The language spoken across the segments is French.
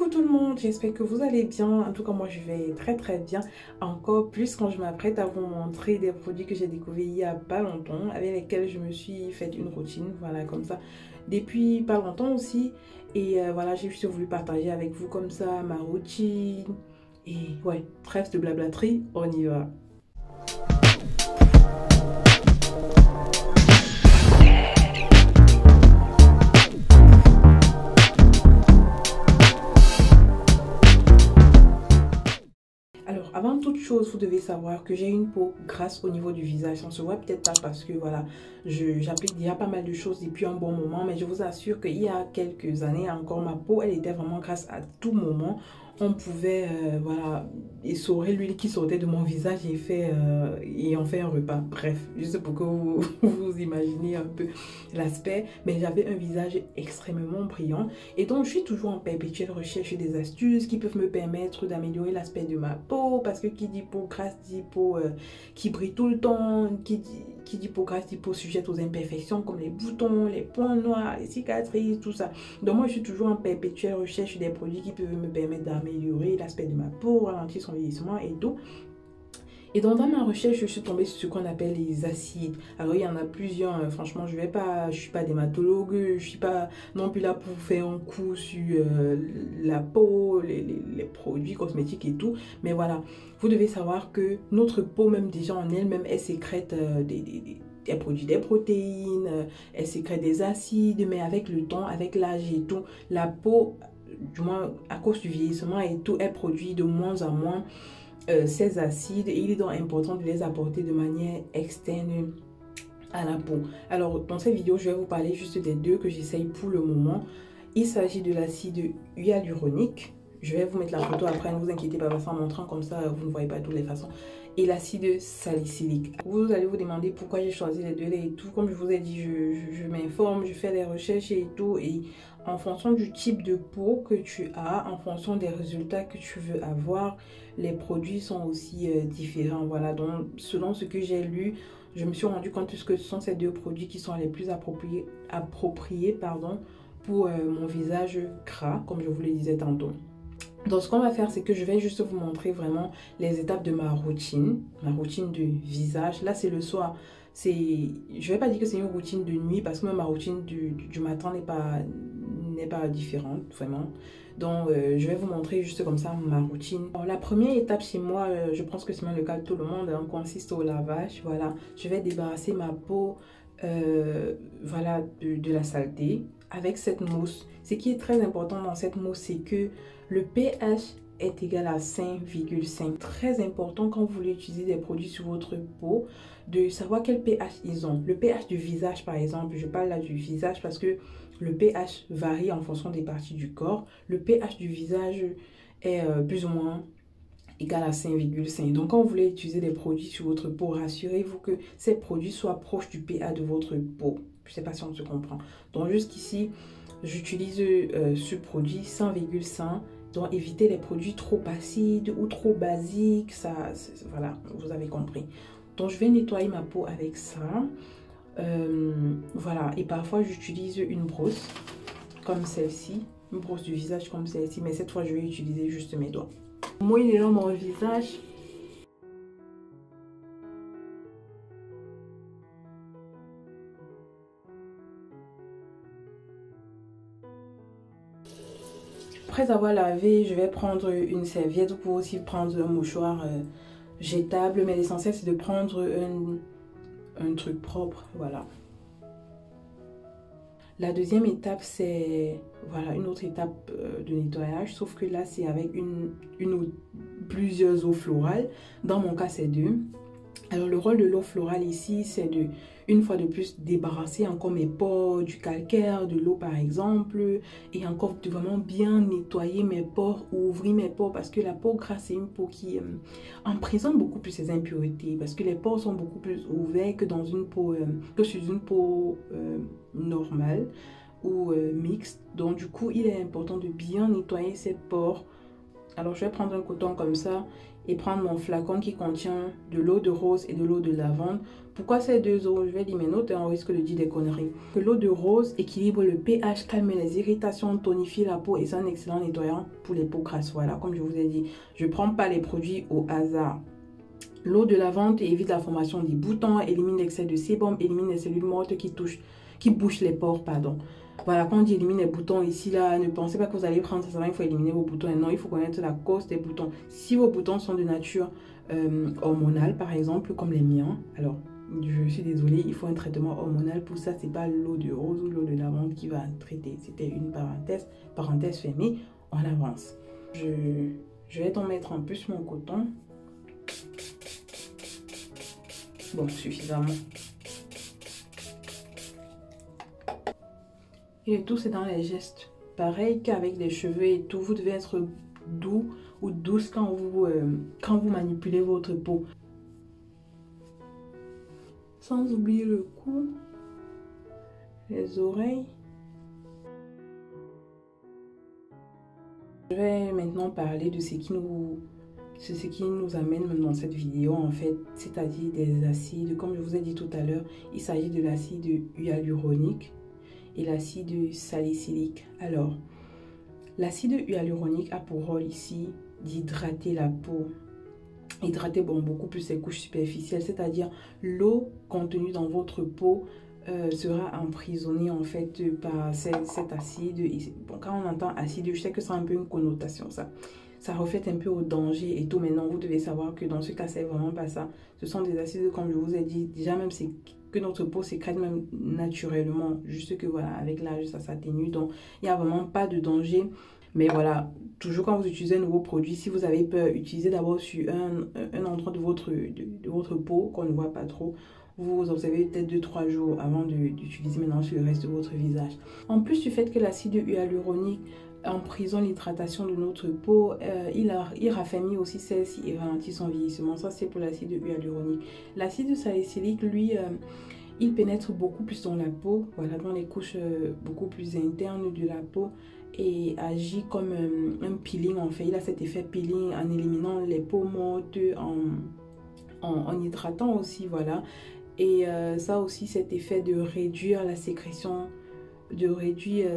Coucou tout le monde, j'espère que vous allez bien. En tout cas, moi je vais très bien. Encore plus quand je m'apprête à vous montrer des produits que j'ai découverts il y a pas longtemps, avec lesquels je me suis fait une routine, voilà, comme ça, depuis pas longtemps aussi. Et voilà, j'ai juste voulu partager avec vous comme ça ma routine. Et ouais, trêve de blablaterie, on y va. Alors, avant toute chose, vous devez savoir que j'ai une peau grasse au niveau du visage. Ça ne se voit peut-être pas parce que voilà, j'applique déjà pas mal de choses depuis un bon moment. Mais je vous assure qu'il y a quelques années encore, ma peau, elle était vraiment grasse à tout moment. On pouvait, voilà, essorer l'huile qui sortait de mon visage et en fait un repas. Bref, juste pour que vous, vous imaginez un peu l'aspect. Mais j'avais un visage extrêmement brillant. Et donc, je suis toujours en perpétuelle recherche des astuces qui peuvent me permettre d'améliorer l'aspect de ma peau. Parce que qui dit peau grasse dit peau qui brille tout le temps. Qui dit peau grasse dit peau sujette aux imperfections comme les boutons, les points noirs, les cicatrices, tout ça. Donc, moi, je suis toujours en perpétuelle recherche des produits qui peuvent me permettre d'améliorer l'aspect de ma peau, ralentir son vieillissement et tout. Et donc, dans ma recherche, je suis tombée sur ce qu'on appelle les acides. Alors, il y en a plusieurs. Franchement, je suis pas dermatologue. Je suis pas non plus là pour faire un coup sur la peau, les produits cosmétiques et tout. Mais voilà, vous devez savoir que notre peau, même déjà en elle-même, elle sécrète elle produit des protéines, elle sécrète des acides. Mais avec le temps, avec l'âge et tout, la peau, du moins à cause du vieillissement et tout, elle produit de moins en moins ces acides, et il est donc important de les apporter de manière externe à la peau. Alors dans cette vidéo, je vais vous parler juste des deux que j'essaye pour le moment. Il s'agit de l'acide hyaluronique. Je vais vous mettre la photo après, ne vous inquiétez pas, en montrant comme ça, vous ne voyez pas de toutes les façons. Et l'acide salicylique. Vous allez vous demander pourquoi j'ai choisi les deux et tout. Comme je vous ai dit, je m'informe, je fais des recherches et tout. Et en fonction du type de peau que tu as, en fonction des résultats que tu veux avoir, les produits sont aussi différents. Voilà, donc selon ce que j'ai lu, je me suis rendu compte que ce sont ces deux produits qui sont les plus appropriés pardon, pour mon visage gras, comme je vous le disais tantôt. Donc ce qu'on va faire, c'est que je vais juste vous montrer vraiment les étapes de ma routine de visage. Là, c'est le soir. Je vais pas dire que c'est une routine de nuit parce que même ma routine du matin n'est pas différente, vraiment. Donc, je vais vous montrer juste comme ça ma routine. Alors, la première étape chez moi, je pense que c'est même le cas de tout le monde, hein, consiste au lavage. Voilà, je vais débarrasser ma peau voilà, de la saleté avec cette mousse. Ce qui est très important dans cette mousse, c'est que le pH est égal à 5,5. Très important quand vous voulez utiliser des produits sur votre peau, de savoir quel pH ils ont. Le pH du visage, par exemple, je parle là du visage parce que le pH varie en fonction des parties du corps. Le pH du visage est plus ou moins égal à 5,5. Donc, quand vous voulez utiliser des produits sur votre peau, rassurez-vous que ces produits soient proches du pH de votre peau. Je ne sais pas si on se comprend. Donc, jusqu'ici, j'utilise ce produit 100,5. Donc, évitez les produits trop acides ou trop basiques. Voilà, vous avez compris. Donc, je vais nettoyer ma peau avec ça. Voilà, et parfois, j'utilise une brosse comme celle-ci. Une brosse du visage comme celle-ci. Mais cette fois, je vais utiliser juste mes doigts. Mouiller dans mon visage. Après avoir lavé, je vais prendre une serviette. Vous pouvez aussi prendre un mouchoir jetable. Mais l'essentiel, c'est de prendre un truc propre. Voilà. La deuxième étape, c'est voilà, une autre étape de nettoyage. Sauf que là, c'est avec une ou plusieurs eaux florales. Dans mon cas, c'est deux. Alors, le rôle de l'eau florale ici, c'est de, une fois de plus, débarrasser encore mes pores, du calcaire, de l'eau par exemple, et encore de vraiment bien nettoyer mes pores ou ouvrir mes pores parce que la peau grasse, c'est une peau qui emprisonne beaucoup plus ses impuretés parce que les pores sont beaucoup plus ouverts que dans une peau, que sur une peau normale ou mixte. Donc, du coup, il est important de bien nettoyer ces pores Alors, je vais prendre un coton comme ça et prendre mon flacon qui contient de l'eau de rose et de l'eau de lavande. Pourquoi ces deux eaux? Je vais dire mes notes, on risque de dire des conneries. Que l'eau de rose équilibre le pH, calme les irritations, tonifie la peau et c'est un excellent nettoyant pour les peaux grasses. Voilà, comme je vous ai dit, je ne prends pas les produits au hasard. L'eau de lavande évite la formation des boutons, élimine l'excès de sébum, élimine les cellules mortes qui bouchent les pores, pardon. Voilà, quand on dit éliminer les boutons ici, là, ne pensez pas que vous allez prendre ça, il faut éliminer vos boutons. Non, il faut connaître la cause des boutons. Si vos boutons sont de nature hormonale, par exemple, comme les miens, alors, je suis désolée, il faut un traitement hormonal. Pour ça, c'est pas l'eau de rose ou l'eau de lavande qui va traiter. C'était une parenthèse fermée, on avance. Je vais t'en mettre un peu sur mon coton. Bon, suffisamment. Et le tout, c'est dans les gestes. Pareil qu'avec les cheveux et tout, vous devez être doux ou douce quand vous manipulez votre peau. Sans oublier le cou, les oreilles. Je vais maintenant parler de ce qui nous amène dans cette vidéo en fait, c'est-à-dire des acides. Comme je vous ai dit tout à l'heure, il s'agit de l'acide hyaluronique et l'acide salicylique. Alors, l'acide hyaluronique a pour rôle ici d'hydrater la peau. Hydrater beaucoup plus les couches superficielles, c'est-à-dire l'eau contenue dans votre peau sera emprisonnée en fait par cet acide. Bon, quand on entend acide, je sais que c'est un peu une connotation ça reflète un peu au danger et tout. Maintenant, vous devez savoir que dans ce cas, c'est vraiment pas ça. Ce sont des acides, comme je vous ai dit, déjà même c'est que notre peau sécrète même naturellement. Juste que voilà, avec l'âge, ça s'atténue. Donc, il n'y a vraiment pas de danger. Mais voilà, toujours quand vous utilisez un nouveau produit, si vous avez peur, utilisez d'abord sur un endroit de votre peau qu'on ne voit pas trop. Vous observez peut-être 2-3 jours avant d'utiliser maintenant sur le reste de votre visage. En plus du fait que l'acide hyaluronique emprisonne l'hydratation de notre peau, il raffermit aussi celle-ci et ralentit son vieillissement. Ça, c'est pour l'acide hyaluronique. L'acide salicylique, lui, il pénètre beaucoup plus dans la peau, voilà, dans les couches beaucoup plus internes de la peau et agit comme un peeling en fait. Il a cet effet peeling en éliminant les peaux mortes, en hydratant aussi, voilà. Et ça aussi, cet effet de réduire la sécrétion, de réduire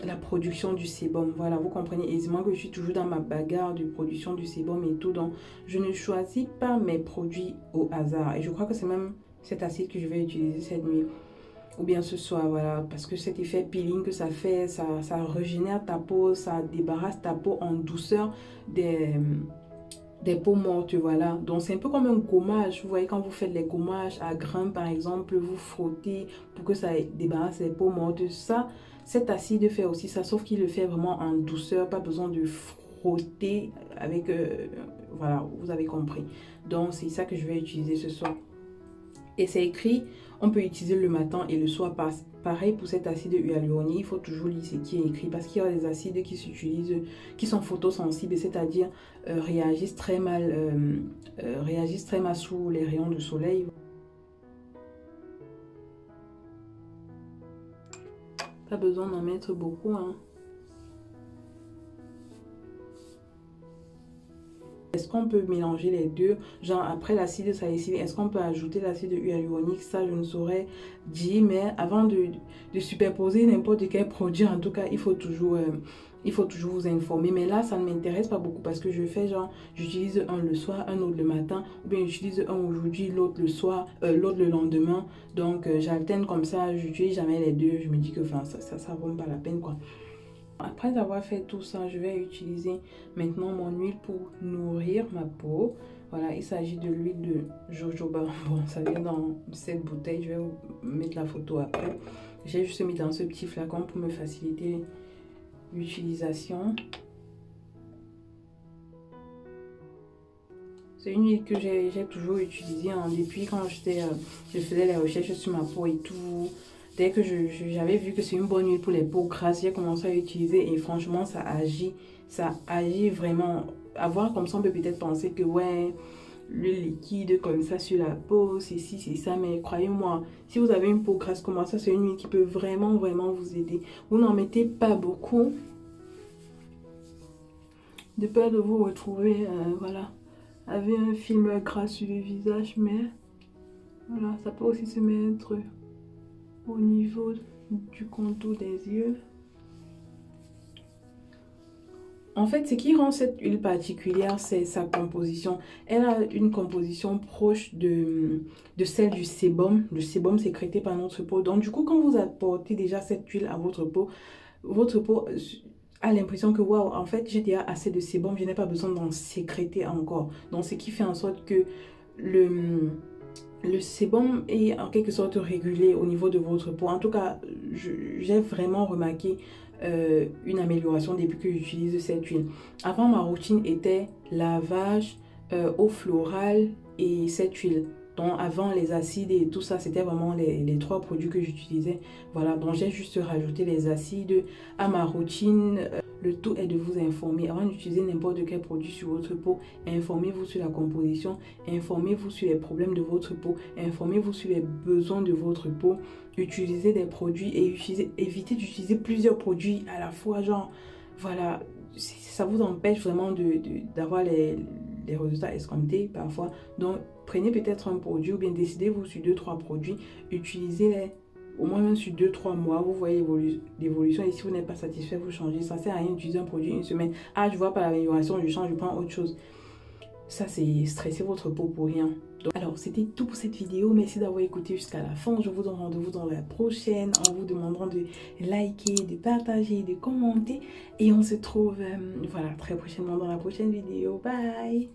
la production du sébum. Voilà, vous comprenez aisément que je suis toujours dans ma bagarre de production du sébum et tout. Donc, je ne choisis pas mes produits au hasard. Et je crois que c'est même cet acide que je vais utiliser cette nuit. Ou bien ce soir, voilà. Parce que cet effet peeling que ça fait, ça régénère ta peau, ça débarrasse ta peau en douceur des peaux mortes, voilà. Donc, c'est un peu comme un gommage. Vous voyez, quand vous faites les gommages à grains, par exemple, vous frottez pour que ça débarrasse les peaux mortes. Ça, cet acide fait aussi ça, sauf qu'il le fait vraiment en douceur. Pas besoin de frotter avec... voilà, vous avez compris. Donc, c'est ça que je vais utiliser ce soir. Et c'est écrit, on peut utiliser le matin et le soir. Pareil pour cet acide hyaluronique, il faut toujours lire ce qui est écrit parce qu'il y a des acides qui s'utilisent, qui sont photosensibles, c'est-à-dire réagissent très mal sous les rayons du soleil. Pas besoin d'en mettre beaucoup, hein. Est-ce qu'on peut mélanger les deux? Genre après l'acide salicylique, est-ce qu'on peut ajouter l'acide hyaluronique? Ça, je ne saurais dire. Mais avant de superposer n'importe quel produit, en tout cas, il faut toujours vous informer. Mais là, ça ne m'intéresse pas beaucoup parce que je fais genre, j'utilise un le soir, un autre le matin. Ou bien j'utilise un aujourd'hui, l'autre le soir, l'autre le lendemain. Donc, j'alterne comme ça. Je n'utilise jamais les deux. Je me dis que ça vaut pas la peine, quoi. Après avoir fait tout ça, je vais utiliser maintenant mon huile pour nourrir ma peau. Voilà, il s'agit de l'huile de jojoba. Bon, ça vient dans cette bouteille. Je vais vous mettre la photo après. J'ai juste mis dans ce petit flacon pour me faciliter l'utilisation. C'est une huile que j'ai toujours utilisée depuis quand je faisais les recherches sur ma peau et tout. Dès que j'avais vu que c'est une bonne huile pour les peaux grasses, j'ai commencé à l'utiliser et franchement, ça agit vraiment. À voir comme ça, on peut peut-être penser que ouais, le liquide comme ça sur la peau, c'est ci, c'est ça. Mais croyez-moi, si vous avez une peau grasse comme ça, c'est une huile qui peut vraiment vous aider. Vous n'en mettez pas beaucoup. de peur de vous retrouver, voilà, avec un film gras sur le visage, mais voilà, ça peut aussi se mettre au niveau du contour des yeux. En fait, ce qui rend cette huile particulière, c'est sa composition. Elle a une composition proche de celle du sébum. Le sébum sécrété par notre peau. Donc, du coup, quand vous apportez déjà cette huile à votre peau a l'impression que, waouh, en fait, j'ai déjà assez de sébum. Je n'ai pas besoin d'en sécréter encore. Donc, ce qui fait en sorte que le sébum est en quelque sorte régulé au niveau de votre peau. En tout cas, j'ai vraiment remarqué une amélioration depuis que j'utilise cette huile. Avant, ma routine était lavage, eau florale et cette huile. Donc, avant les acides et tout ça, c'était vraiment les trois produits que j'utilisais. Voilà, donc j'ai juste rajouté les acides à ma routine. Le tout est de vous informer. Avant d'utiliser n'importe quel produit sur votre peau, informez-vous sur la composition, informez-vous sur les problèmes de votre peau, informez-vous sur les besoins de votre peau. Utilisez des produits et évitez d'utiliser plusieurs produits à la fois. Genre, voilà, ça vous empêche vraiment d'avoir les résultats escomptés parfois. Donc, prenez peut-être un produit ou bien décidez-vous sur 2-3 produits. Utilisez-les au moins même sur 2-3 mois, vous voyez l'évolution et si vous n'êtes pas satisfait, vous changez. Ça sert à rien d'utiliser un produit une semaine. Ah, je vois pas l'amélioration, je change, je prends autre chose. Ça, c'est stresser votre peau pour rien. Donc, alors, c'était tout pour cette vidéo. Merci d'avoir écouté jusqu'à la fin. Je vous donne rendez-vous dans la prochaine en vous demandant de liker, de partager, de commenter. Et on se trouve, voilà, très prochainement dans la prochaine vidéo. Bye!